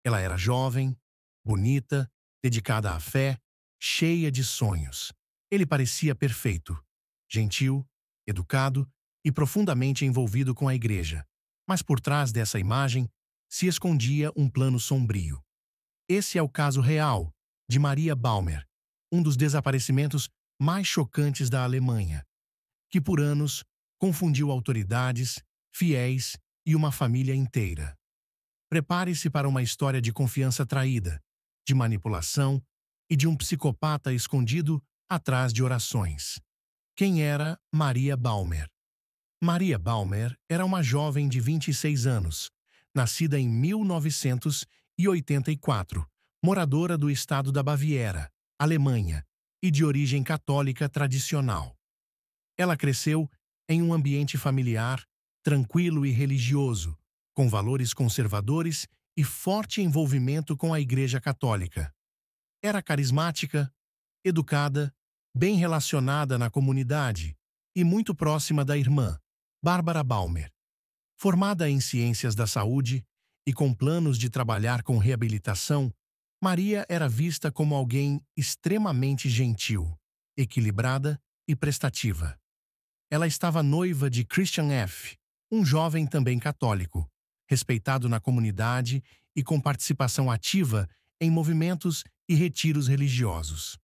Ela era jovem, bonita, dedicada à fé, cheia de sonhos. Ele parecia perfeito, gentil, educado e profundamente envolvido com a igreja. Mas por trás dessa imagem se escondia um plano sombrio. Esse é o caso real de Maria Baumer, um dos desaparecimentos mais chocantes da Alemanha, que por anos confundiu autoridades, fiéis e uma família inteira. Prepare-se para uma história de confiança traída, de manipulação e de um psicopata escondido atrás de orações. Quem era Maria Baumer? Maria Baumer era uma jovem de 26 anos, nascida em 1984, moradora do estado da Baviera, Alemanha, e de origem católica tradicional. Ela cresceu em um ambiente familiar, tranquilo e religioso, com valores conservadores e forte envolvimento com a Igreja Católica. Era carismática, educada, bem relacionada na comunidade e muito próxima da irmã, Bárbara Baumer. Formada em ciências da saúde e com planos de trabalhar com reabilitação, Maria era vista como alguém extremamente gentil, equilibrada e prestativa. Ela estava noiva de Christian F., um jovem também católico, respeitado na comunidade e com participação ativa em movimentos e retiros religiosos.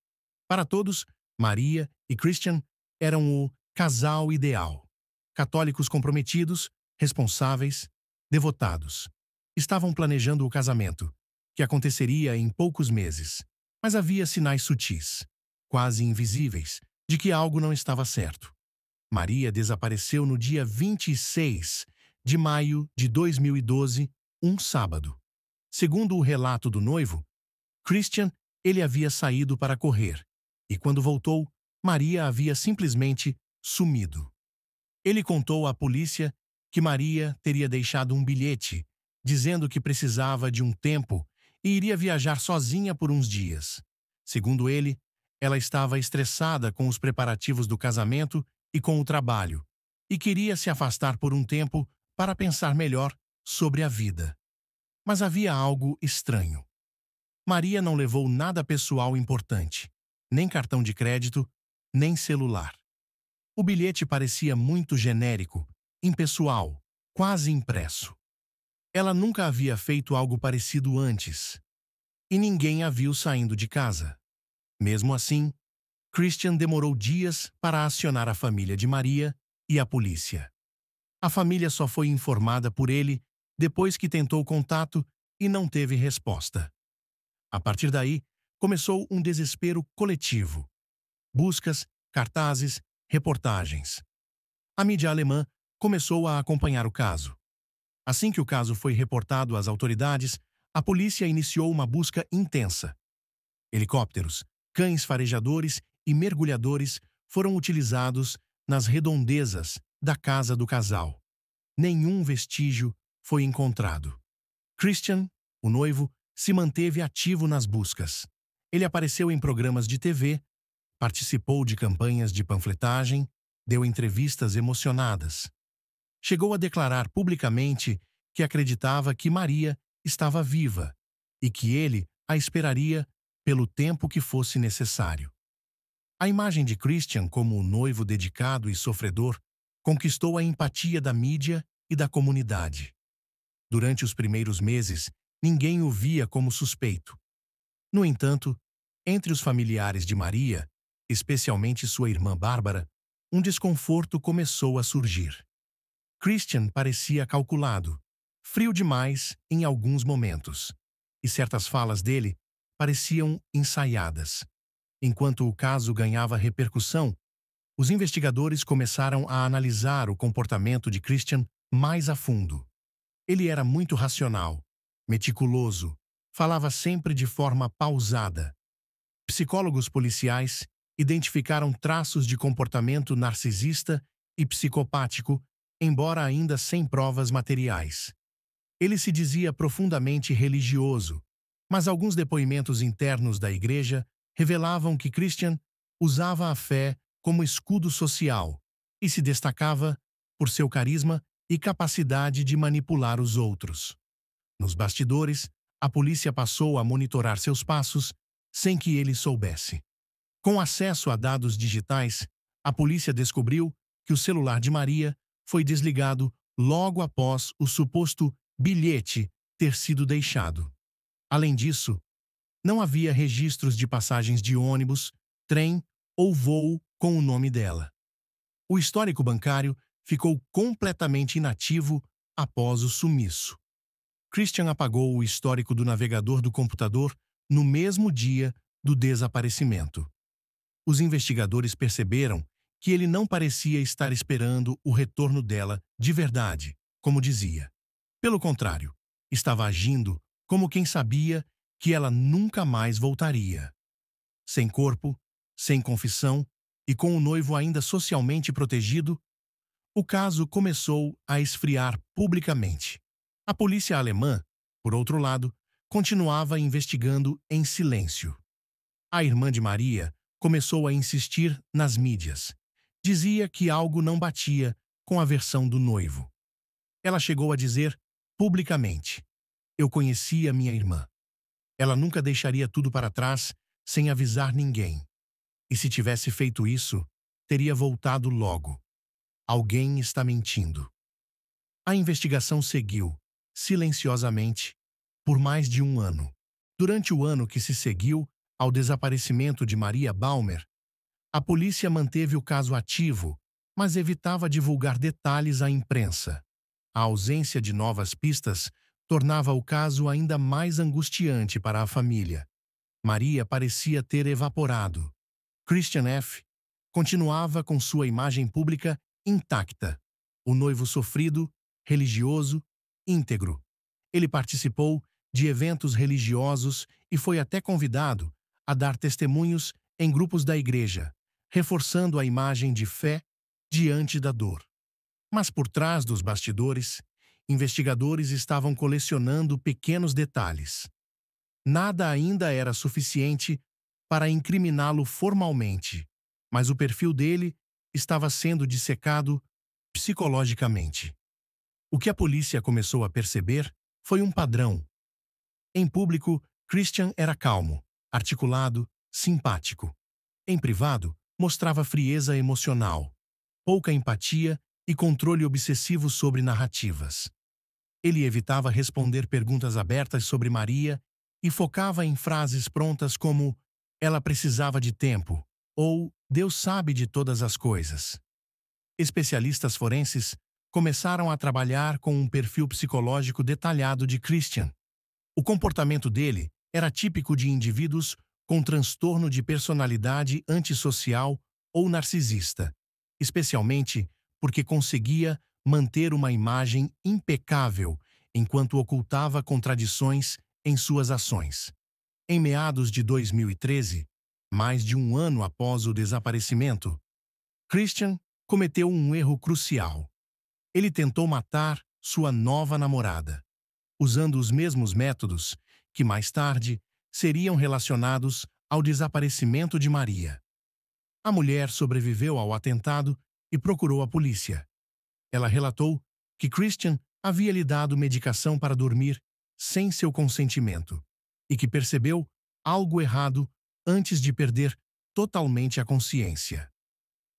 Para todos, Maria e Christian eram o casal ideal. Católicos comprometidos, responsáveis, devotados. Estavam planejando o casamento, que aconteceria em poucos meses, mas havia sinais sutis, quase invisíveis, de que algo não estava certo. Maria desapareceu no dia 26 de maio de 2012, um sábado. Segundo o relato do noivo, Christian, ele havia saído para correr, e quando voltou, Maria havia simplesmente sumido. Ele contou à polícia que Maria teria deixado um bilhete, dizendo que precisava de um tempo e iria viajar sozinha por uns dias. Segundo ele, ela estava estressada com os preparativos do casamento e com o trabalho, e queria se afastar por um tempo para pensar melhor sobre a vida. Mas havia algo estranho. Maria não levou nada pessoal importante, nem cartão de crédito, nem celular. O bilhete parecia muito genérico, impessoal, quase impresso. Ela nunca havia feito algo parecido antes, e ninguém a viu saindo de casa. Mesmo assim, Christian demorou dias para acionar a família de Maria e a polícia. A família só foi informada por ele depois que tentou contato e não teve resposta. A partir daí, começou um desespero coletivo. Buscas, cartazes, reportagens. A mídia alemã começou a acompanhar o caso. Assim que o caso foi reportado às autoridades, a polícia iniciou uma busca intensa. Helicópteros, cães farejadores e mergulhadores foram utilizados nas redondezas da casa do casal. Nenhum vestígio foi encontrado. Christian, o noivo, se manteve ativo nas buscas. Ele apareceu em programas de TV, participou de campanhas de panfletagem, deu entrevistas emocionadas. Chegou a declarar publicamente que acreditava que Maria estava viva e que ele a esperaria pelo tempo que fosse necessário. A imagem de Christian como o noivo dedicado e sofredor conquistou a empatia da mídia e da comunidade. Durante os primeiros meses, ninguém o via como suspeito. No entanto, entre os familiares de Maria, especialmente sua irmã Bárbara, um desconforto começou a surgir. Christian parecia calculado, frio demais em alguns momentos, e certas falas dele pareciam ensaiadas. Enquanto o caso ganhava repercussão, os investigadores começaram a analisar o comportamento de Christian mais a fundo. Ele era muito racional, meticuloso, falava sempre de forma pausada. Psicólogos policiais identificaram traços de comportamento narcisista e psicopático, embora ainda sem provas materiais. Ele se dizia profundamente religioso, mas alguns depoimentos internos da igreja revelavam que Christian usava a fé como escudo social e se destacava por seu carisma e capacidade de manipular os outros. Nos bastidores, A polícia passou a monitorar seus passos sem que ele soubesse. Com acesso a dados digitais, a polícia descobriu que o celular de Maria foi desligado logo após o suposto bilhete ter sido deixado. Além disso, não havia registros de passagens de ônibus, trem ou voo com o nome dela. O histórico bancário ficou completamente inativo após o sumiço. Christian apagou o histórico do navegador do computador no mesmo dia do desaparecimento. Os investigadores perceberam que ele não parecia estar esperando o retorno dela de verdade, como dizia. Pelo contrário, estava agindo como quem sabia que ela nunca mais voltaria. Sem corpo, sem confissão e com o noivo ainda socialmente protegido, o caso começou a esfriar publicamente. A polícia alemã, por outro lado, continuava investigando em silêncio. A irmã de Maria começou a insistir nas mídias. Dizia que algo não batia com a versão do noivo. Ela chegou a dizer publicamente: "Eu conhecia minha irmã. Ela nunca deixaria tudo para trás sem avisar ninguém. E se tivesse feito isso, teria voltado logo. Alguém está mentindo." A investigação seguiu, silenciosamente, por mais de um ano. Durante o ano que se seguiu ao desaparecimento de Maria Baumer, a polícia manteve o caso ativo, mas evitava divulgar detalhes à imprensa. A ausência de novas pistas tornava o caso ainda mais angustiante para a família. Maria parecia ter evaporado. Christian F. continuava com sua imagem pública intacta. O noivo sofrido, religioso, íntegro. Ele participou de eventos religiosos e foi até convidado a dar testemunhos em grupos da igreja, reforçando a imagem de fé diante da dor. Mas por trás dos bastidores, investigadores estavam colecionando pequenos detalhes. Nada ainda era suficiente para incriminá-lo formalmente, mas o perfil dele estava sendo dissecado psicologicamente. O que a polícia começou a perceber foi um padrão. Em público, Christian era calmo, articulado, simpático. Em privado, mostrava frieza emocional, pouca empatia e controle obsessivo sobre narrativas. Ele evitava responder perguntas abertas sobre Maria e focava em frases prontas como "ela precisava de tempo" ou "Deus sabe de todas as coisas". Especialistas forenses começaram a trabalhar com um perfil psicológico detalhado de Christian. O comportamento dele era típico de indivíduos com transtorno de personalidade antissocial ou narcisista, especialmente porque conseguia manter uma imagem impecável enquanto ocultava contradições em suas ações. Em meados de 2013, mais de um ano após o desaparecimento, Christian cometeu um erro crucial. Ele tentou matar sua nova namorada, usando os mesmos métodos que mais tarde seriam relacionados ao desaparecimento de Maria. A mulher sobreviveu ao atentado e procurou a polícia. Ela relatou que Christian havia lhe dado medicação para dormir sem seu consentimento e que percebeu algo errado antes de perder totalmente a consciência.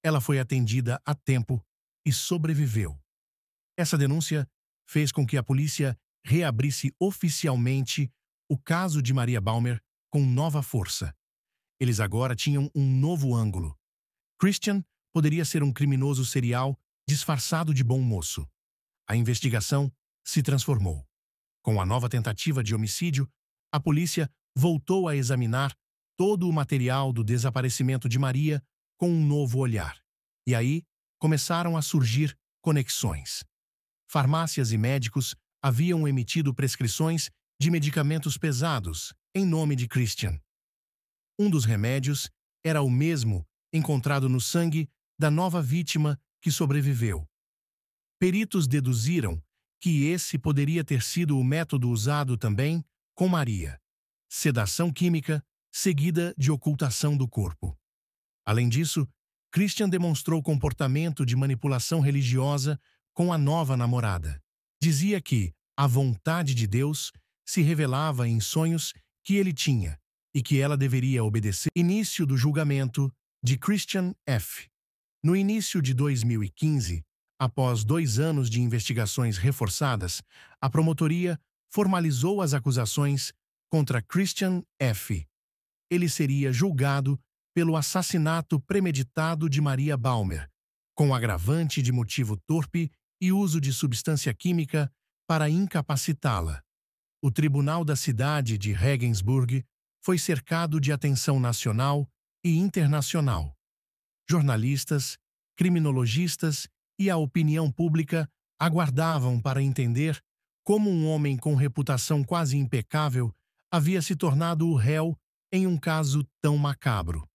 Ela foi atendida a tempo e sobreviveu. Essa denúncia fez com que a polícia reabrisse oficialmente o caso de Maria Baumer com nova força. Eles agora tinham um novo ângulo. Christian poderia ser um criminoso serial disfarçado de bom moço. A investigação se transformou. Com a nova tentativa de homicídio, a polícia voltou a examinar todo o material do desaparecimento de Maria com um novo olhar. E aí começaram a surgir conexões. Farmácias e médicos haviam emitido prescrições de medicamentos pesados em nome de Christian. Um dos remédios era o mesmo encontrado no sangue da nova vítima que sobreviveu. Peritos deduziram que esse poderia ter sido o método usado também com Maria: sedação química seguida de ocultação do corpo. Além disso, Christian demonstrou comportamento de manipulação religiosa com a nova namorada. Dizia que a vontade de Deus se revelava em sonhos que ele tinha e que ela deveria obedecer. Início do julgamento de Christian F. No início de 2015, após 2 anos de investigações reforçadas, a promotoria formalizou as acusações contra Christian F. Ele seria julgado pelo assassinato premeditado de Maria Baumer, com agravante de motivo torpe e uso de substância química para incapacitá-la. O tribunal da cidade de Regensburg foi cercado de atenção nacional e internacional. Jornalistas, criminologistas e a opinião pública aguardavam para entender como um homem com reputação quase impecável havia se tornado o réu em um caso tão macabro.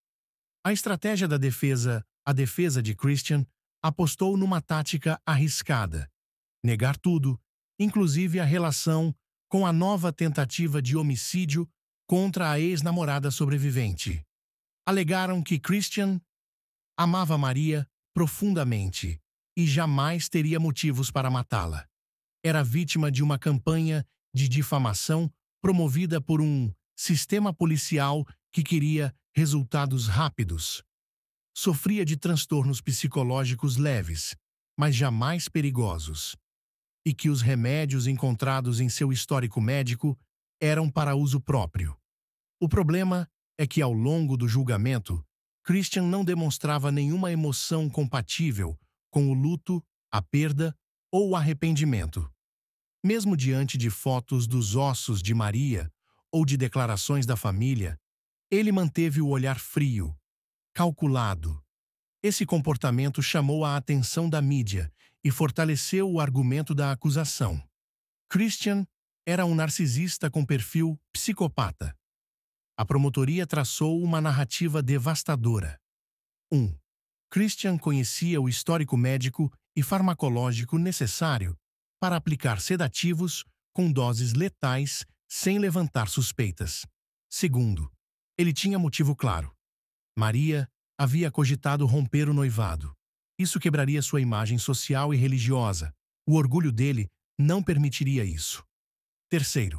A estratégia da defesa de Christian, apostou numa tática arriscada: negar tudo, inclusive a relação com a nova tentativa de homicídio contra a ex-namorada sobrevivente. Alegaram que Christian amava Maria profundamente e jamais teria motivos para matá-la. Era vítima de uma campanha de difamação promovida por um sistema policial que queria resultados rápidos. Sofria de transtornos psicológicos leves, mas jamais perigosos, e que os remédios encontrados em seu histórico médico eram para uso próprio. O problema é que, ao longo do julgamento, Christian não demonstrava nenhuma emoção compatível com o luto, a perda ou o arrependimento. Mesmo diante de fotos dos ossos de Maria ou de declarações da família, ele manteve o olhar frio, calculado. Esse comportamento chamou a atenção da mídia e fortaleceu o argumento da acusação. Christian era um narcisista com perfil psicopata. A promotoria traçou uma narrativa devastadora. 1. Christian conhecia o histórico médico e farmacológico necessário para aplicar sedativos com doses letais sem levantar suspeitas. 2. Ele tinha motivo claro. Maria havia cogitado romper o noivado. Isso quebraria sua imagem social e religiosa. O orgulho dele não permitiria isso. 3.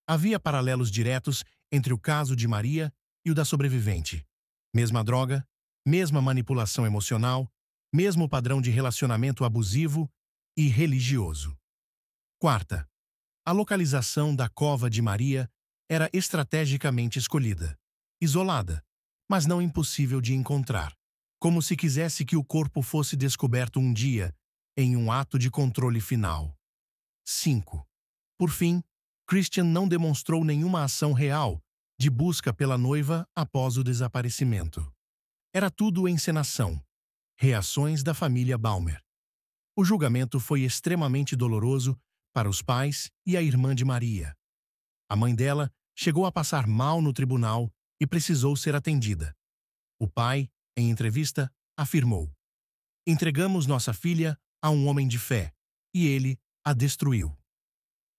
Havia paralelos diretos entre o caso de Maria e o da sobrevivente. Mesma droga, mesma manipulação emocional, mesmo padrão de relacionamento abusivo e religioso. 4. A localização da cova de Maria era estrategicamente escolhida. Isolada, mas não impossível de encontrar, como se quisesse que o corpo fosse descoberto um dia, em um ato de controle final. 5. Por fim, Christian não demonstrou nenhuma ação real de busca pela noiva após o desaparecimento. Era tudo encenação. Reações da família Baumer. O julgamento foi extremamente doloroso para os pais e a irmã de Maria. A mãe dela chegou a passar mal no tribunal e precisou ser atendida. O pai, em entrevista, afirmou: "Entregamos nossa filha a um homem de fé, e ele a destruiu."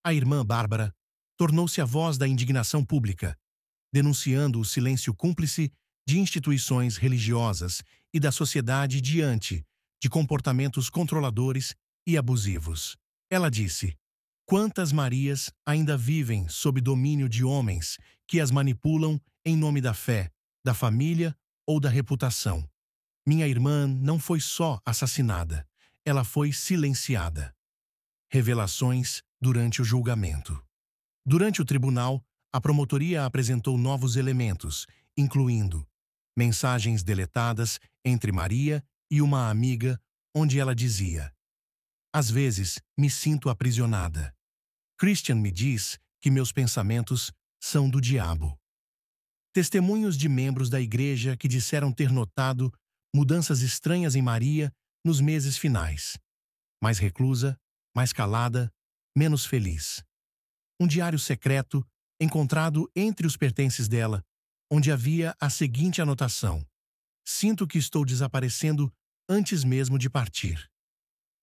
A irmã Bárbara tornou-se a voz da indignação pública, denunciando o silêncio cúmplice de instituições religiosas e da sociedade diante de comportamentos controladores e abusivos. Ela disse: "Quantas Marias ainda vivem sob domínio de homens que as manipulam em nome da fé, da família ou da reputação? Minha irmã não foi só assassinada, ela foi silenciada." Revelações durante o julgamento. Durante o tribunal, a promotoria apresentou novos elementos, incluindo mensagens deletadas entre Maria e uma amiga, onde ela dizia: "Às vezes, me sinto aprisionada. Christian me diz que meus pensamentos são do diabo." Testemunhos de membros da igreja que disseram ter notado mudanças estranhas em Maria nos meses finais. Mais reclusa, mais calada, menos feliz. Um diário secreto encontrado entre os pertences dela, onde havia a seguinte anotação: "Sinto que estou desaparecendo antes mesmo de partir."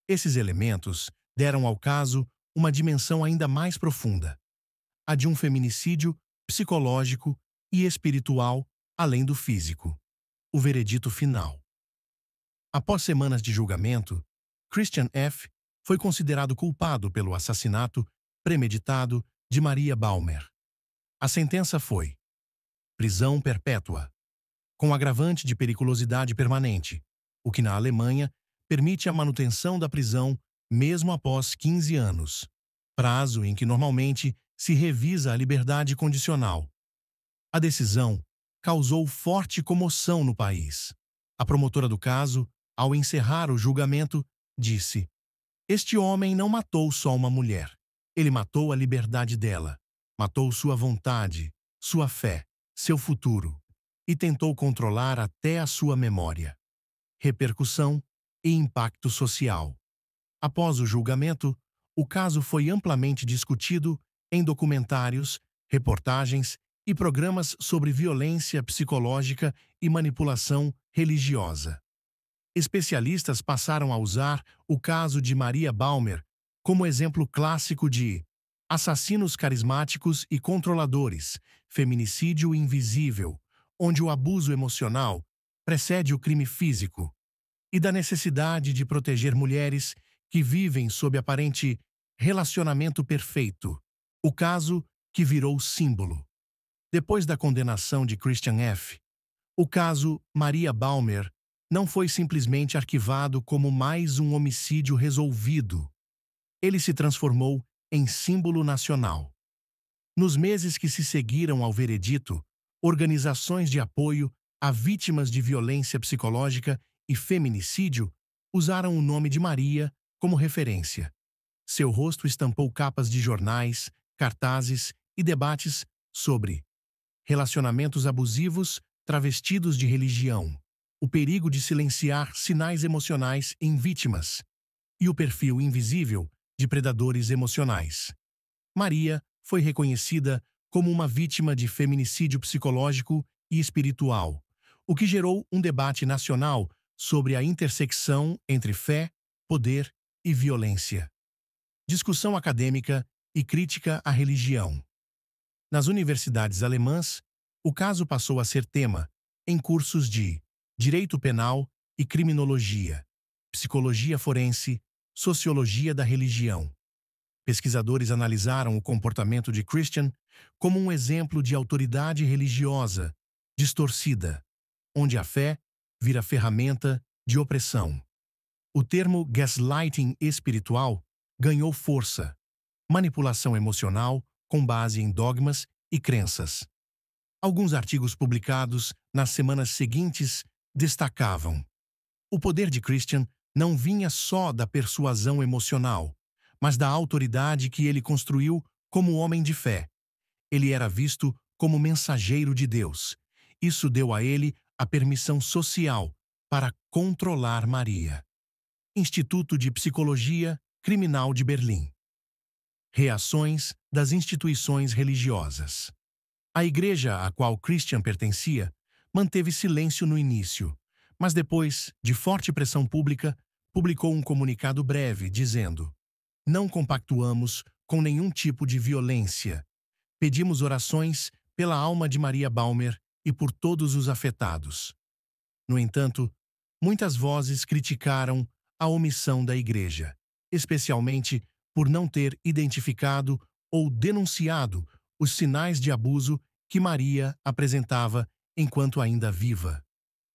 Esses elementos deram ao caso uma dimensão ainda mais profunda, a de um feminicídio psicológico e espiritual além do físico. O veredito final. Após semanas de julgamento, Christian F. foi considerado culpado pelo assassinato premeditado de Maria Balmer. A sentença foi prisão perpétua, com agravante de periculosidade permanente, o que na Alemanha permite a manutenção da prisão mesmo após 15 anos, prazo em que normalmente se revisa a liberdade condicional. A decisão causou forte comoção no país. A promotora do caso, ao encerrar o julgamento, disse: "Este homem não matou só uma mulher. Ele matou a liberdade dela, matou sua vontade, sua fé, seu futuro, e tentou controlar até a sua memória." Repercussão e impacto social. Após o julgamento, o caso foi amplamente discutido em documentários, reportagens e programas sobre violência psicológica e manipulação religiosa. Especialistas passaram a usar o caso de Maria Balmer como exemplo clássico de assassinos carismáticos e controladores, feminicídio invisível, onde o abuso emocional precede o crime físico, e da necessidade de proteger mulheres que vivem sob aparente relacionamento perfeito, o caso que virou símbolo. Depois da condenação de Christian F., o caso Maria Balmer não foi simplesmente arquivado como mais um homicídio resolvido. Ele se transformou em símbolo nacional. Nos meses que se seguiram ao veredito, organizações de apoio a vítimas de violência psicológica e feminicídio usaram o nome de Maria como referência. Seu rosto estampou capas de jornais, cartazes e debates sobre relacionamentos abusivos travestidos de religião, o perigo de silenciar sinais emocionais em vítimas e o perfil invisível de predadores emocionais. Maria foi reconhecida como uma vítima de feminicídio psicológico e espiritual, o que gerou um debate nacional sobre a intersecção entre fé, poder e violência. Discussão acadêmica e crítica à religião. Nas universidades alemãs, o caso passou a ser tema em cursos de direito penal e criminologia, psicologia forense, sociologia da religião. Pesquisadores analisaram o comportamento de Christian como um exemplo de autoridade religiosa distorcida, onde a fé vira ferramenta de opressão. O termo gaslighting espiritual ganhou força, manipulação emocional com base em dogmas e crenças. Alguns artigos publicados nas semanas seguintes destacavam: o poder de Christian não vinha só da persuasão emocional, mas da autoridade que ele construiu como homem de fé. Ele era visto como mensageiro de Deus. Isso deu a ele a permissão social para controlar Maria. Instituto de Psicologia Criminal de Berlim. Reações das instituições religiosas. A igreja a qual Christian pertencia manteve silêncio no início, mas depois, de forte pressão pública, publicou um comunicado breve dizendo: "Não compactuamos com nenhum tipo de violência. Pedimos orações pela alma de Maria Balmer e por todos os afetados." No entanto, muitas vozes criticaram a omissão da igreja, especialmente por não ter identificado ou denunciado os sinais de abuso que Maria apresentava enquanto ainda viva.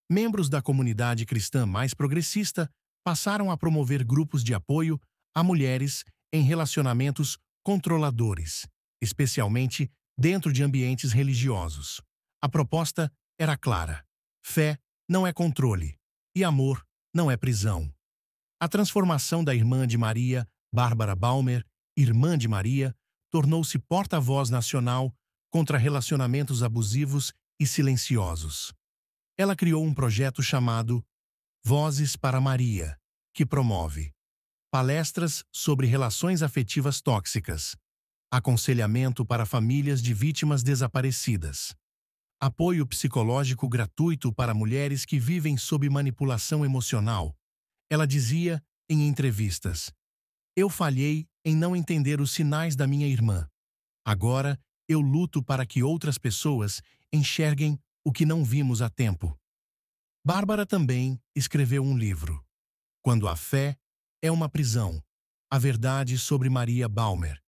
Membros da comunidade cristã mais progressista passaram a promover grupos de apoio a mulheres em relacionamentos controladores, especialmente dentro de ambientes religiosos. A proposta era clara: fé não é controle e amor não é prisão. A transformação da irmã de Maria, Bárbara Balmer, irmã de Maria, tornou-se porta-voz nacional contra relacionamentos abusivos e silenciosos. Ela criou um projeto chamado Vozes para Maria, que promove palestras sobre relações afetivas tóxicas, aconselhamento para famílias de vítimas desaparecidas, apoio psicológico gratuito para mulheres que vivem sob manipulação emocional. Ela dizia em entrevistas: "Eu falhei em não entender os sinais da minha irmã. Agora eu luto para que outras pessoas enxerguem o que não vimos a tempo." Bárbara também escreveu um livro, Quando a Fé é uma Prisão: A Verdade sobre Maria Balmer,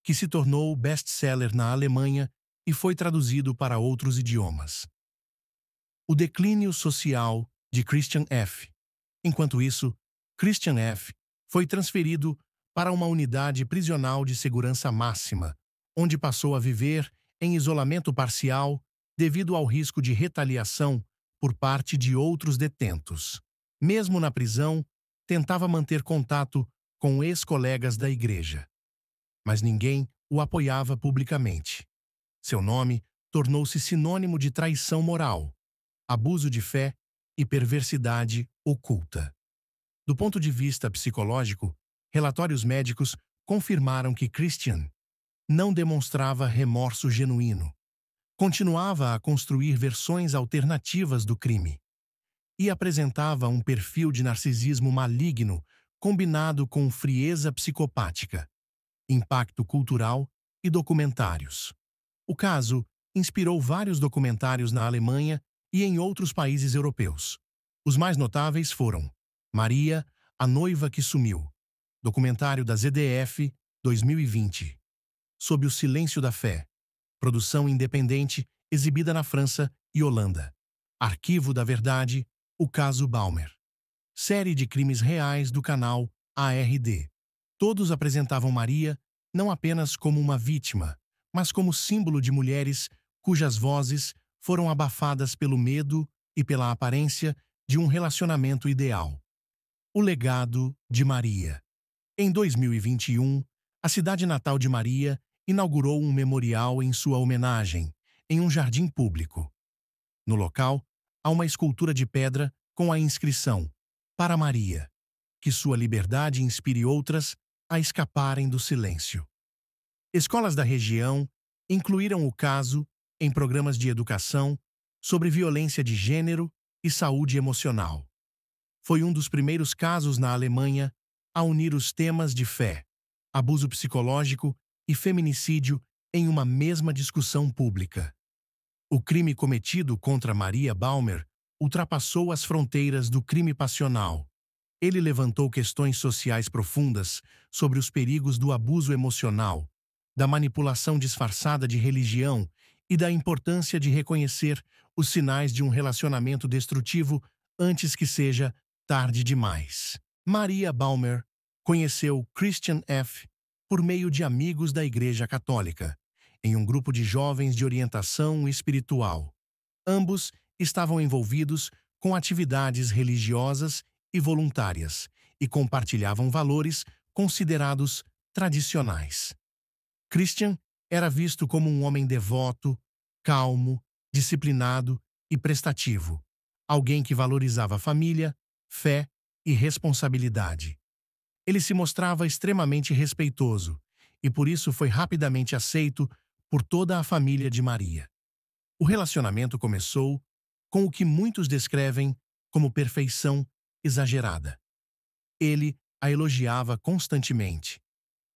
que se tornou best-seller na Alemanha e foi traduzido para outros idiomas. O declínio social de Christian F. Enquanto isso, Christian F. foi transferido para uma unidade prisional de segurança máxima, onde passou a viver em isolamento parcial devido ao risco de retaliação por parte de outros detentos. Mesmo na prisão, tentava manter contato com ex-colegas da igreja, mas ninguém o apoiava publicamente. Seu nome tornou-se sinônimo de traição moral, abuso de fé e perversidade oculta. Do ponto de vista psicológico, relatórios médicos confirmaram que Christian não demonstrava remorso genuíno. Continuava a construir versões alternativas do crime e apresentava um perfil de narcisismo maligno combinado com frieza psicopática, impacto cultural e documentários. O caso inspirou vários documentários na Alemanha e em outros países europeus. Os mais notáveis foram Maria, a noiva que sumiu, documentário da ZDF, 2020. Sob o silêncio da fé, produção independente exibida na França e Holanda. Arquivo da Verdade, o caso Balmer. Série de crimes reais do canal ARD. Todos apresentavam Maria não apenas como uma vítima, mas como símbolo de mulheres cujas vozes foram abafadas pelo medo e pela aparência de um relacionamento ideal. O legado de Maria. Em 2021, a cidade natal de Maria inaugurou um memorial em sua homenagem, em um jardim público. No local, há uma escultura de pedra com a inscrição "Para Maria", que sua liberdade inspire outras a escaparem do silêncio. Escolas da região incluíram o caso em programas de educação sobre violência de gênero e saúde emocional. Foi um dos primeiros casos na Alemanha a unir os temas de fé, abuso psicológico e feminicídio em uma mesma discussão pública. O crime cometido contra Maria Balmer ultrapassou as fronteiras do crime passional. Ele levantou questões sociais profundas sobre os perigos do abuso emocional, da manipulação disfarçada de religião e da importância de reconhecer os sinais de um relacionamento destrutivo antes que seja tarde demais. Maria Balmer conheceu Christian F. por meio de amigos da Igreja Católica, em um grupo de jovens de orientação espiritual. Ambos estavam envolvidos com atividades religiosas e voluntárias e compartilhavam valores considerados tradicionais. Christian era visto como um homem devoto, calmo, disciplinado e prestativo, alguém que valorizava a família, fé e responsabilidade. Ele se mostrava extremamente respeitoso e por isso foi rapidamente aceito por toda a família de Maria. O relacionamento começou com o que muitos descrevem como perfeição exagerada. Ele a elogiava constantemente.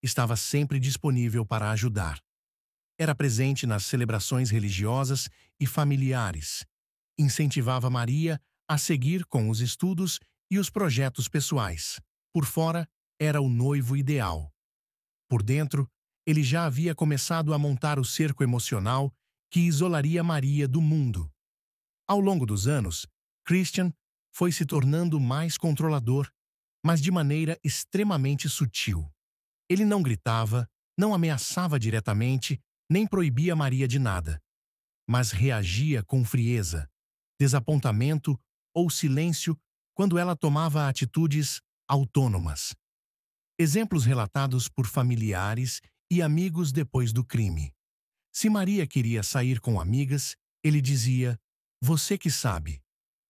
Estava sempre disponível para ajudar. Era presente nas celebrações religiosas e familiares. Incentivava Maria a seguir com os estudos e os projetos pessoais. Por fora, era o noivo ideal. Por dentro, ele já havia começado a montar o cerco emocional que isolaria Maria do mundo. Ao longo dos anos, Christian foi se tornando mais controlador, mas de maneira extremamente sutil. Ele não gritava, não ameaçava diretamente, nem proibia Maria de nada, mas reagia com frieza, desapontamento ou silêncio quando ela tomava atitudes autônomas. Exemplos relatados por familiares e amigos depois do crime. Se Maria queria sair com amigas, ele dizia: "Você que sabe,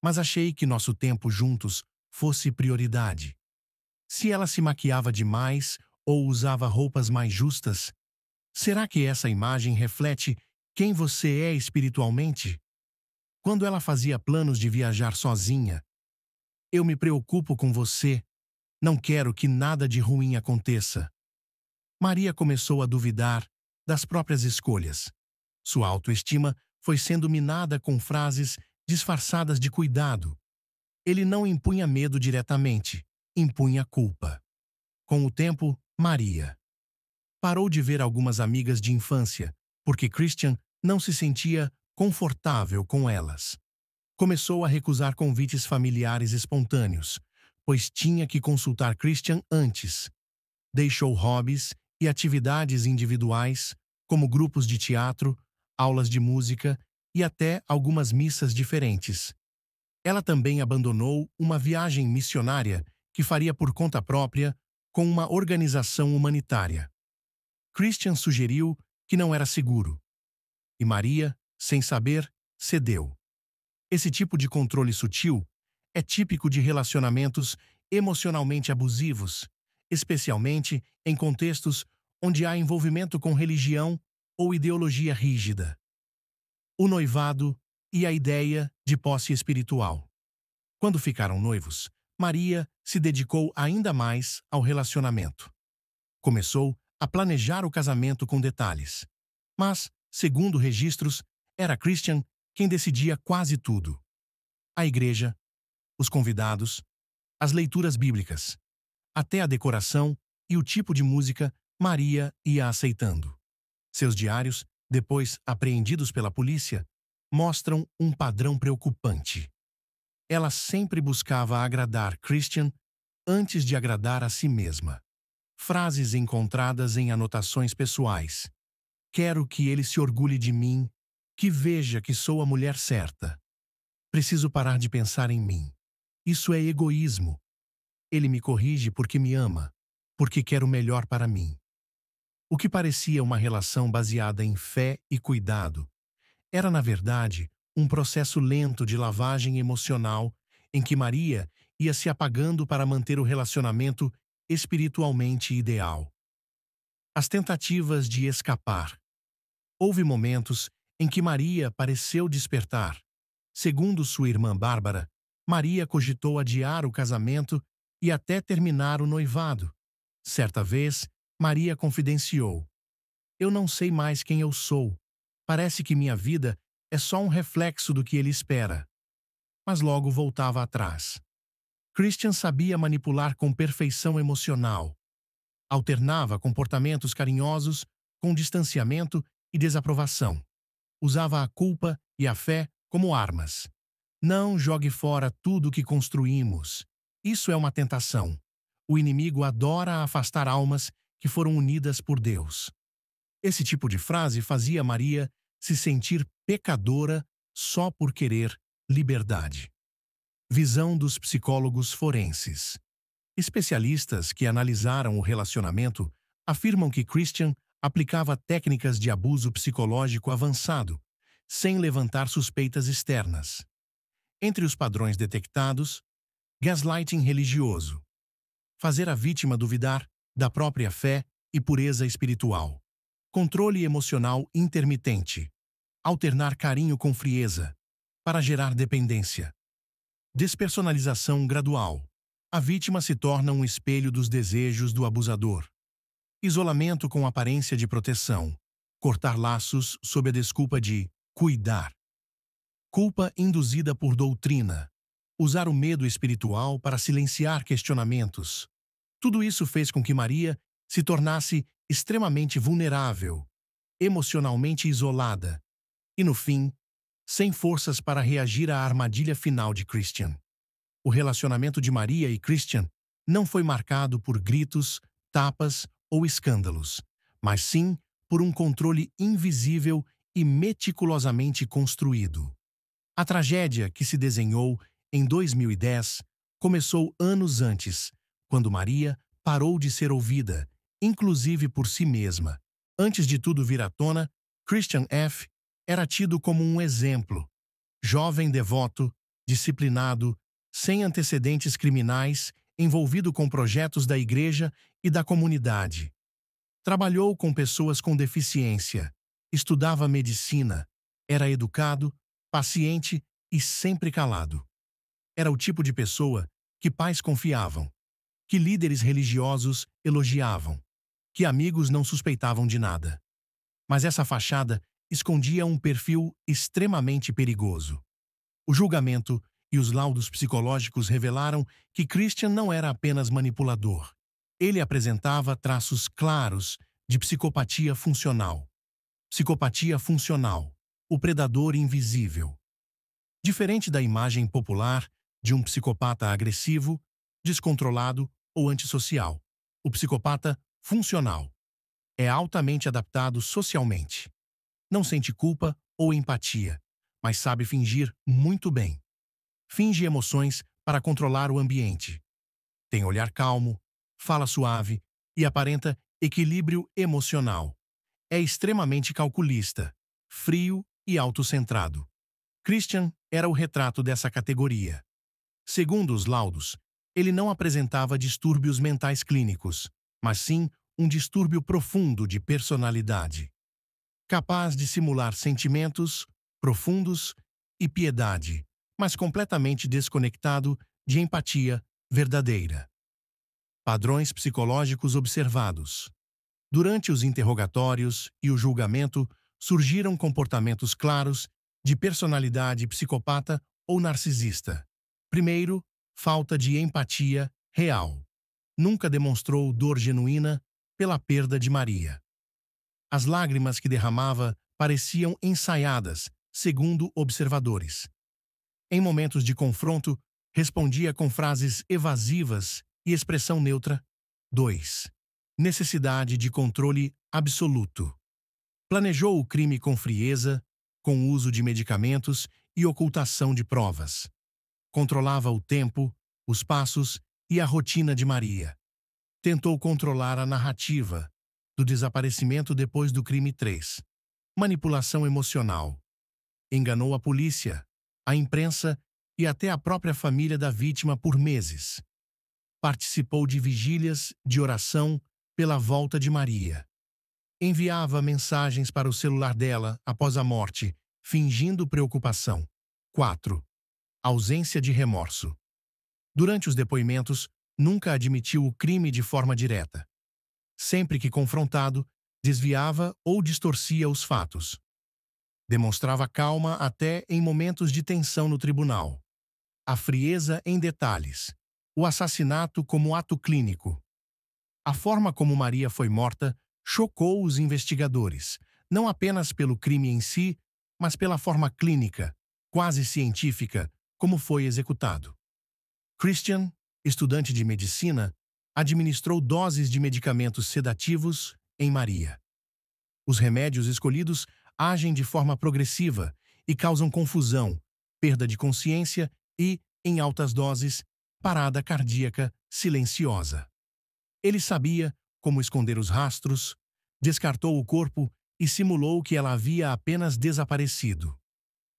mas achei que nosso tempo juntos fosse prioridade." Se ela se maquiava demais ou usava roupas mais justas, será que essa imagem reflete quem você é espiritualmente? Quando ela fazia planos de viajar sozinha: "Eu me preocupo com você, não quero que nada de ruim aconteça." Maria começou a duvidar das próprias escolhas. Sua autoestima foi sendo minada com frases disfarçadas de cuidado. Ele não impunha medo diretamente, impunha culpa. Com o tempo, Maria Parou de ver algumas amigas de infância, porque Christian não se sentia confortável com elas. Começou a recusar convites familiares espontâneos, pois tinha que consultar Christian antes. Deixou hobbies e atividades individuais, como grupos de teatro, aulas de música e até algumas missas diferentes. Ela também abandonou uma viagem missionária que faria por conta própria com uma organização humanitária. Christian sugeriu que não era seguro, e Maria, sem saber, cedeu. Esse tipo de controle sutil é típico de relacionamentos emocionalmente abusivos, especialmente em contextos onde há envolvimento com religião ou ideologia rígida. O noivado e a ideia de posse espiritual. Quando ficaram noivos, Maria se dedicou ainda mais ao relacionamento. Começou a planejar o casamento com detalhes. Mas, segundo registros, era Christian quem decidia quase tudo. A igreja, os convidados, as leituras bíblicas, até a decoração e o tipo de música Maria ia aceitando. Seus diários, depois apreendidos pela polícia, mostram um padrão preocupante. Ela sempre buscava agradar Christian antes de agradar a si mesma. Frases encontradas em anotações pessoais. Quero que ele se orgulhe de mim, que veja que sou a mulher certa. Preciso parar de pensar em mim. Isso é egoísmo. Ele me corrige porque me ama, porque quer o melhor para mim. O que parecia uma relação baseada em fé e cuidado era, na verdade, um processo lento de lavagem emocional em que Maria ia se apagando para manter o relacionamento espiritualmente ideal. As tentativas de escapar. Houve momentos em que Maria pareceu despertar. Segundo sua irmã Bárbara, Maria cogitou adiar o casamento e até terminar o noivado. Certa vez, Maria confidenciou: Eu não sei mais quem eu sou. Parece que minha vida é só um reflexo do que ele espera. Mas logo voltava atrás. Christian sabia manipular com perfeição emocional. Alternava comportamentos carinhosos com distanciamento e desaprovação. Usava a culpa e a fé como armas. Não jogue fora tudo o que construímos. Isso é uma tentação. O inimigo adora afastar almas que foram unidas por Deus. Esse tipo de frase fazia Maria se sentir pecadora só por querer liberdade. Visão dos psicólogos forenses. Especialistas que analisaram o relacionamento afirmam que Christian aplicava técnicas de abuso psicológico avançado, sem levantar suspeitas externas. Entre os padrões detectados, gaslighting religioso. Fazer a vítima duvidar da própria fé e pureza espiritual. Controle emocional intermitente. Alternar carinho com frieza, para gerar dependência. Despersonalização gradual. A vítima se torna um espelho dos desejos do abusador. Isolamento com aparência de proteção. Cortar laços sob a desculpa de cuidar. Culpa induzida por doutrina. Usar o medo espiritual para silenciar questionamentos. Tudo isso fez com que Maria se tornasse extremamente vulnerável, emocionalmente isolada e, no fim, sem forças para reagir à armadilha final de Christian. O relacionamento de Maria e Christian não foi marcado por gritos, tapas ou escândalos, mas sim por um controle invisível e meticulosamente construído. A tragédia que se desenhou em 2010 começou anos antes, quando Maria parou de ser ouvida, inclusive por si mesma. Antes de tudo vir à tona, Christian F. era tido como um exemplo. Jovem devoto, disciplinado, sem antecedentes criminais, envolvido com projetos da igreja e da comunidade. Trabalhou com pessoas com deficiência, estudava medicina, era educado, paciente e sempre calado. Era o tipo de pessoa que pais confiavam, que líderes religiosos elogiavam, que amigos não suspeitavam de nada. Mas essa fachada escondia um perfil extremamente perigoso. O julgamento e os laudos psicológicos revelaram que Christian não era apenas manipulador. Ele apresentava traços claros de psicopatia funcional. Psicopatia funcional, o predador invisível. Diferente da imagem popular de um psicopata agressivo, descontrolado ou antissocial, o psicopata funcional é altamente adaptado socialmente. Não sente culpa ou empatia, mas sabe fingir muito bem. Finge emoções para controlar o ambiente. Tem olhar calmo, fala suave e aparenta equilíbrio emocional. É extremamente calculista, frio e autocentrado. Christian era o retrato dessa categoria. Segundo os laudos, ele não apresentava distúrbios mentais clínicos, mas sim um distúrbio profundo de personalidade. Capaz de simular sentimentos profundos e piedade, mas completamente desconectado de empatia verdadeira. Padrões psicológicos observados. Durante os interrogatórios e o julgamento, surgiram comportamentos claros de personalidade psicopata ou narcisista. Primeiro, falta de empatia real. Nunca demonstrou dor genuína pela perda de Maria. As lágrimas que derramava pareciam ensaiadas, segundo observadores. Em momentos de confronto, respondia com frases evasivas e expressão neutra. 2. Necessidade de controle absoluto. Planejou o crime com frieza, com uso de medicamentos e ocultação de provas. Controlava o tempo, os passos e a rotina de Maria. Tentou controlar a narrativa do desaparecimento depois do crime 3. Manipulação emocional. Enganou a polícia, a imprensa e até a própria família da vítima por meses. Participou de vigílias de oração pela volta de Maria. Enviava mensagens para o celular dela após a morte, fingindo preocupação. 4. Ausência de remorso. Durante os depoimentos, nunca admitiu o crime de forma direta. Sempre que confrontado, desviava ou distorcia os fatos. Demonstrava calma até em momentos de tensão no tribunal. A frieza em detalhes. O assassinato como ato clínico. A forma como Maria foi morta chocou os investigadores, não apenas pelo crime em si, mas pela forma clínica, quase científica, como foi executado. Christian, estudante de medicina, administrou doses de medicamentos sedativos em Maria. Os remédios escolhidos agem de forma progressiva e causam confusão, perda de consciência e, em altas doses, parada cardíaca silenciosa. Ele sabia como esconder os rastros, descartou o corpo e simulou que ela havia apenas desaparecido.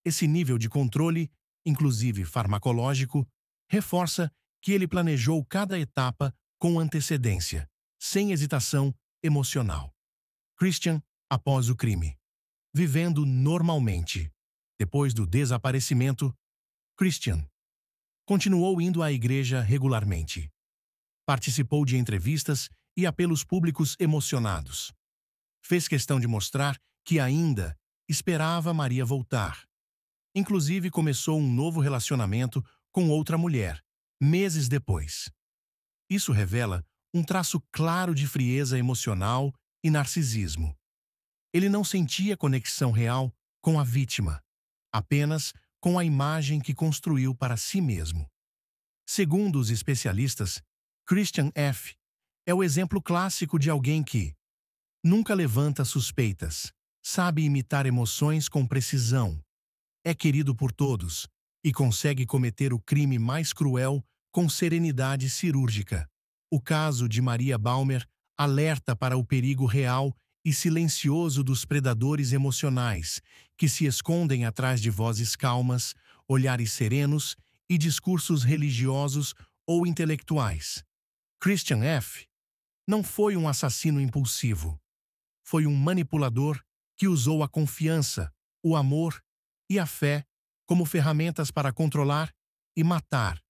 Esse nível de controle, inclusive farmacológico, reforça que ele planejou cada etapa com antecedência, sem hesitação emocional. Christian, após o crime. Vivendo normalmente. Depois do desaparecimento, Christian continuou indo à igreja regularmente. Participou de entrevistas e apelos públicos emocionados. Fez questão de mostrar que ainda esperava Maria voltar. Inclusive começou um novo relacionamento com outra mulher, meses depois. Isso revela um traço claro de frieza emocional e narcisismo. Ele não sentia conexão real com a vítima, apenas com a imagem que construiu para si mesmo. Segundo os especialistas, Christian F. é o exemplo clássico de alguém que nunca levanta suspeitas, sabe imitar emoções com precisão, é querido por todos e consegue cometer o crime mais cruel com serenidade cirúrgica. O caso de Maria Baumer alerta para o perigo real e silencioso dos predadores emocionais, que se escondem atrás de vozes calmas, olhares serenos e discursos religiosos ou intelectuais. Christian F. não foi um assassino impulsivo. Foi um manipulador que usou a confiança, o amor e a fé como ferramentas para controlar e matar.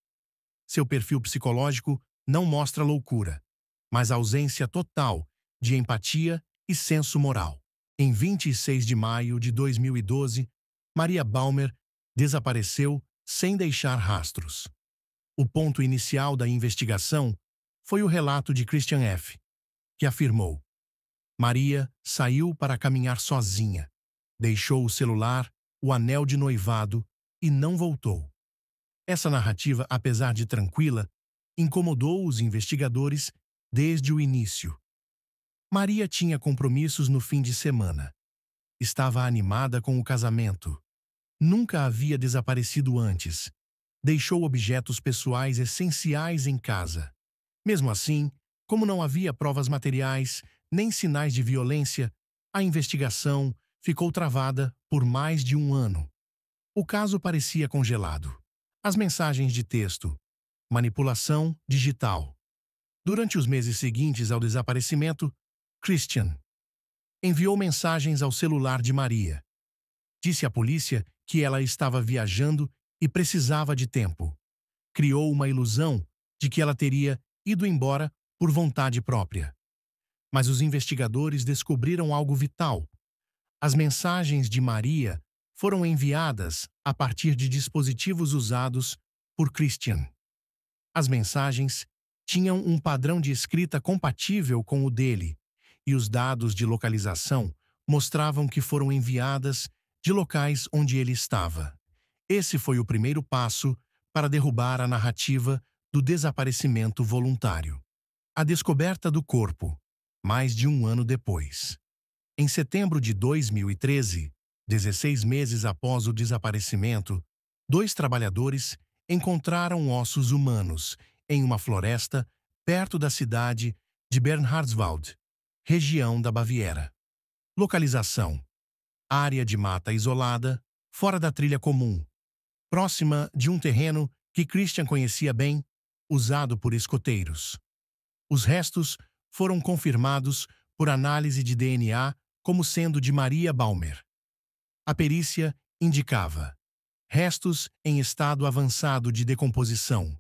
Seu perfil psicológico não mostra loucura, mas ausência total de empatia e senso moral. Em 26 de maio de 2012, Maria Baumer desapareceu sem deixar rastros. O ponto inicial da investigação foi o relato de Christian F., que afirmou: Maria saiu para caminhar sozinha. Deixou o celular, o anel de noivado e não voltou. Essa narrativa, apesar de tranquila, incomodou os investigadores desde o início. Maria tinha compromissos no fim de semana. Estava animada com o casamento. Nunca havia desaparecido antes. Deixou objetos pessoais essenciais em casa. Mesmo assim, como não havia provas materiais nem sinais de violência, a investigação ficou travada por mais de um ano. O caso parecia congelado. As mensagens de texto, manipulação digital. Durante os meses seguintes ao desaparecimento, Christian enviou mensagens ao celular de Maria. Disse à polícia que ela estava viajando e precisava de tempo. Criou uma ilusão de que ela teria ido embora por vontade própria. Mas os investigadores descobriram algo vital. As mensagens de Maria foram enviadas a partir de dispositivos usados por Christian. As mensagens tinham um padrão de escrita compatível com o dele, e os dados de localização mostravam que foram enviadas de locais onde ele estava. Esse foi o primeiro passo para derrubar a narrativa do desaparecimento voluntário. A descoberta do corpo, mais de um ano depois. Em setembro de 2013, 16 meses após o desaparecimento, 2 trabalhadores encontraram ossos humanos em uma floresta perto da cidade de Bernhardswald, região da Baviera. Localização: área de mata isolada, fora da trilha comum, próxima de um terreno que Christian conhecia bem, usado por escoteiros. Os restos foram confirmados por análise de DNA como sendo de Maria Baumer. A perícia indicava restos em estado avançado de decomposição,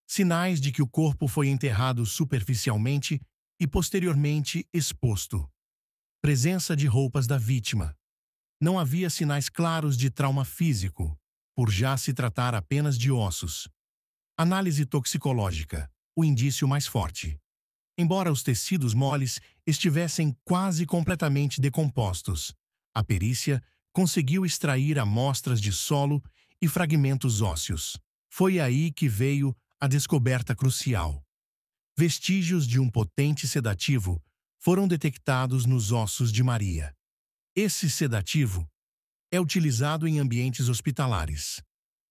sinais de que o corpo foi enterrado superficialmente e posteriormente exposto. Presença de roupas da vítima. Não havia sinais claros de trauma físico, por já se tratar apenas de ossos. Análise toxicológica, o indício mais forte. Embora os tecidos moles estivessem quase completamente decompostos, a perícia conseguiu extrair amostras de solo e fragmentos ósseos. Foi aí que veio a descoberta crucial. Vestígios de um potente sedativo foram detectados nos ossos de Maria. Esse sedativo é utilizado em ambientes hospitalares.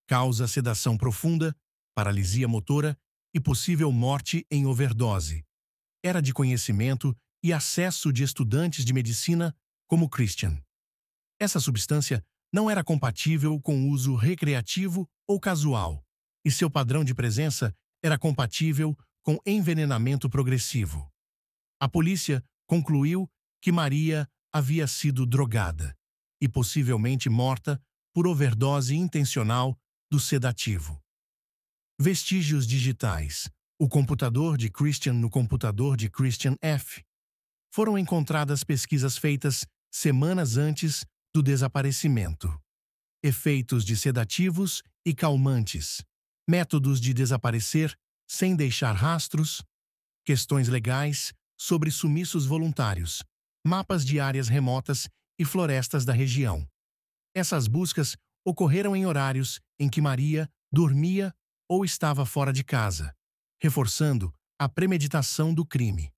Causa sedação profunda, paralisia motora e possível morte em overdose. Era de conhecimento e acesso de estudantes de medicina como Christian. Essa substância não era compatível com uso recreativo ou casual, e seu padrão de presença era compatível com envenenamento progressivo. A polícia concluiu que Maria havia sido drogada e possivelmente morta por overdose intencional do sedativo. Vestígios digitais. O computador de Christian no computador de Christian F. Foram encontradas pesquisas feitas semanas antes do desaparecimento. Efeitos de sedativos e calmantes. Métodos de desaparecer sem deixar rastros. Questões legais sobre sumiços voluntários. Mapas de áreas remotas e florestas da região. Essas buscas ocorreram em horários em que Maria dormia ou estava fora de casa, reforçando a premeditação do crime.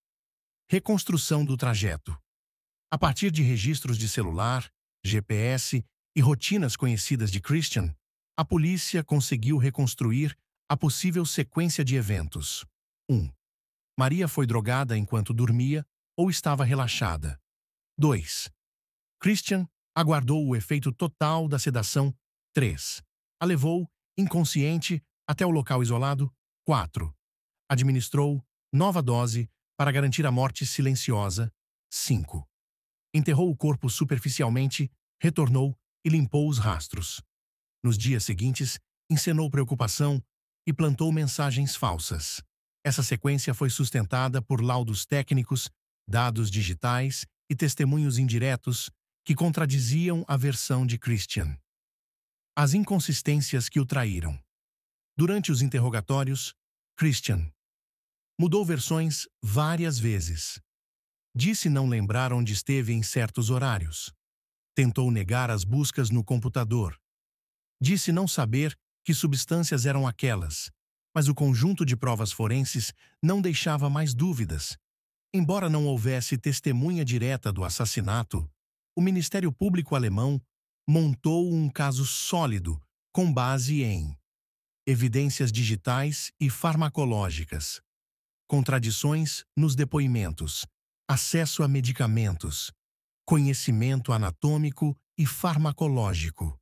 Reconstrução do trajeto. A partir de registros de celular, GPS e rotinas conhecidas de Christian, a polícia conseguiu reconstruir a possível sequência de eventos. 1. Maria foi drogada enquanto dormia ou estava relaxada. 2. Christian aguardou o efeito total da sedação. 3. A levou, inconsciente, até o local isolado. 4. Administrou nova dose para garantir a morte silenciosa. 5. Enterrou o corpo superficialmente, retornou e limpou os rastros. Nos dias seguintes, encenou preocupação e plantou mensagens falsas. Essa sequência foi sustentada por laudos técnicos, dados digitais e testemunhos indiretos que contradiziam a versão de Christian. As inconsistências que o traíram. Durante os interrogatórios, Christian mudou versões várias vezes. Disse não lembrar onde esteve em certos horários. Tentou negar as buscas no computador. Disse não saber que substâncias eram aquelas, mas o conjunto de provas forenses não deixava mais dúvidas. Embora não houvesse testemunha direta do assassinato, o Ministério Público alemão montou um caso sólido com base em evidências digitais e farmacológicas, contradições nos depoimentos, acesso a medicamentos, conhecimento anatômico e farmacológico,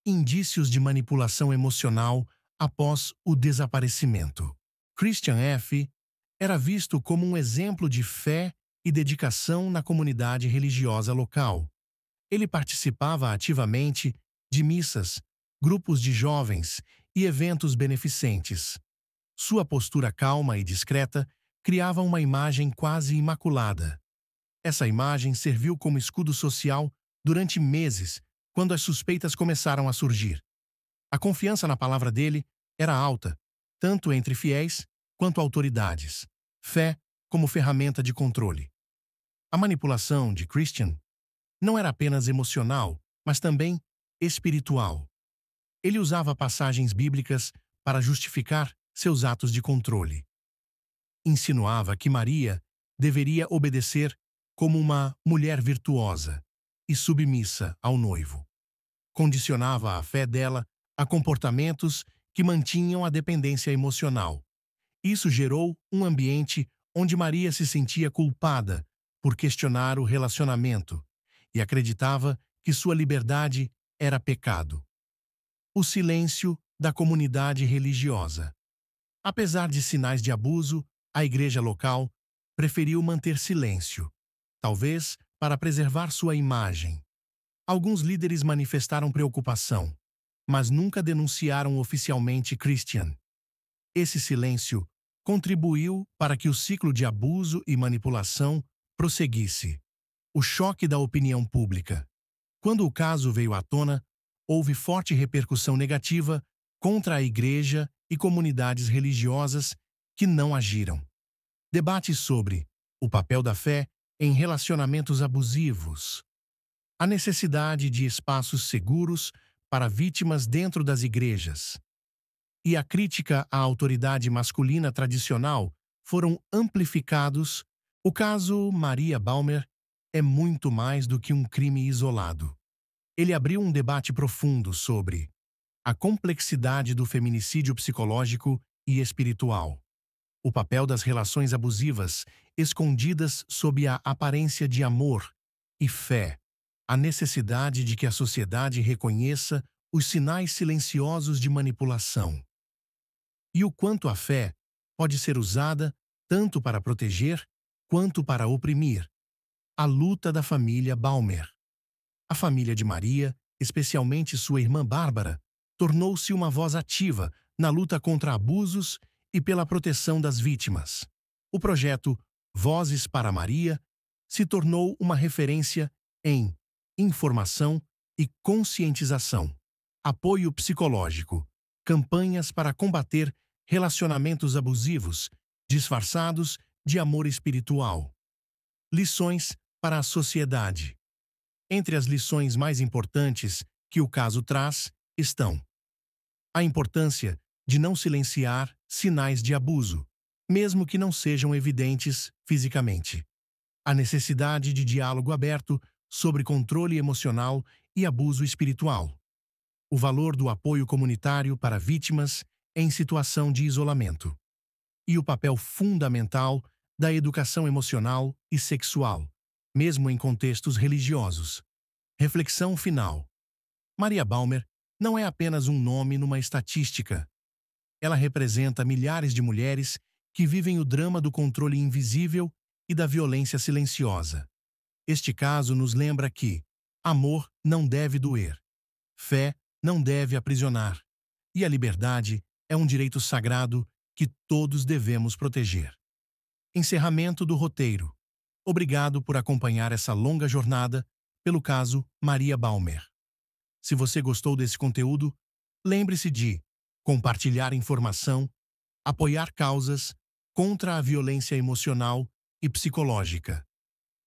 indícios de manipulação emocional após o desaparecimento. Christian F. era visto como um exemplo de fé e dedicação na comunidade religiosa local. Ele participava ativamente de missas, grupos de jovens e eventos beneficentes. Sua postura calma e discreta criava uma imagem quase imaculada. Essa imagem serviu como escudo social durante meses, quando as suspeitas começaram a surgir. A confiança na palavra dele era alta, tanto entre fiéis quanto autoridades. Fé como ferramenta de controle. A manipulação de Christian não era apenas emocional, mas também espiritual. Ele usava passagens bíblicas para justificar seus atos de controle. Insinuava que Maria deveria obedecer como uma mulher virtuosa e submissa ao noivo. Condicionava a fé dela a comportamentos que mantinham a dependência emocional. Isso gerou um ambiente onde Maria se sentia culpada por questionar o relacionamento e acreditava que sua liberdade era pecado. O silêncio da comunidade religiosa. Apesar de sinais de abuso, a igreja local preferiu manter silêncio, talvez para preservar sua imagem. Alguns líderes manifestaram preocupação, mas nunca denunciaram oficialmente Christian. Esse silêncio contribuiu para que o ciclo de abuso e manipulação prosseguisse. O choque da opinião pública. Quando o caso veio à tona, houve forte repercussão negativa contra a igreja e comunidades religiosas que não agiram. Debates sobre o papel da fé em relacionamentos abusivos. A necessidade de espaços seguros para vítimas dentro das igrejas e a crítica à autoridade masculina tradicional foram amplificados. O caso Maria Baumer é muito mais do que um crime isolado. Ele abriu um debate profundo sobre a complexidade do feminicídio psicológico e espiritual, o papel das relações abusivas escondidas sob a aparência de amor e fé, a necessidade de que a sociedade reconheça os sinais silenciosos de manipulação, e o quanto a fé pode ser usada tanto para proteger quanto para oprimir. A luta da família Baumer. A família de Maria, especialmente sua irmã Bárbara, tornou-se uma voz ativa na luta contra abusos e pela proteção das vítimas. O projeto Vozes para Maria se tornou uma referência em informação e conscientização, apoio psicológico, campanhas para combater relacionamentos abusivos disfarçados de amor espiritual. Lições para a sociedade. Entre as lições mais importantes que o caso traz estão a importância de não silenciar sinais de abuso, mesmo que não sejam evidentes fisicamente. A necessidade de diálogo aberto sobre controle emocional e abuso espiritual. O valor do apoio comunitário para vítimas em situação de isolamento. E o papel fundamental da educação emocional e sexual, mesmo em contextos religiosos. Reflexão final. Maria Baumer não é apenas um nome numa estatística. Ela representa milhares de mulheres que vivem o drama do controle invisível e da violência silenciosa. Este caso nos lembra que amor não deve doer, fé não deve aprisionar, e a liberdade é um direito sagrado que todos devemos proteger. Encerramento do roteiro. Obrigado por acompanhar essa longa jornada pelo caso Maria Baumer. Se você gostou desse conteúdo, lembre-se de compartilhar informação, apoiar causas contra a violência emocional e psicológica.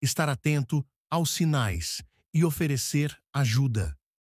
estar atento aos sinais e oferecer ajuda.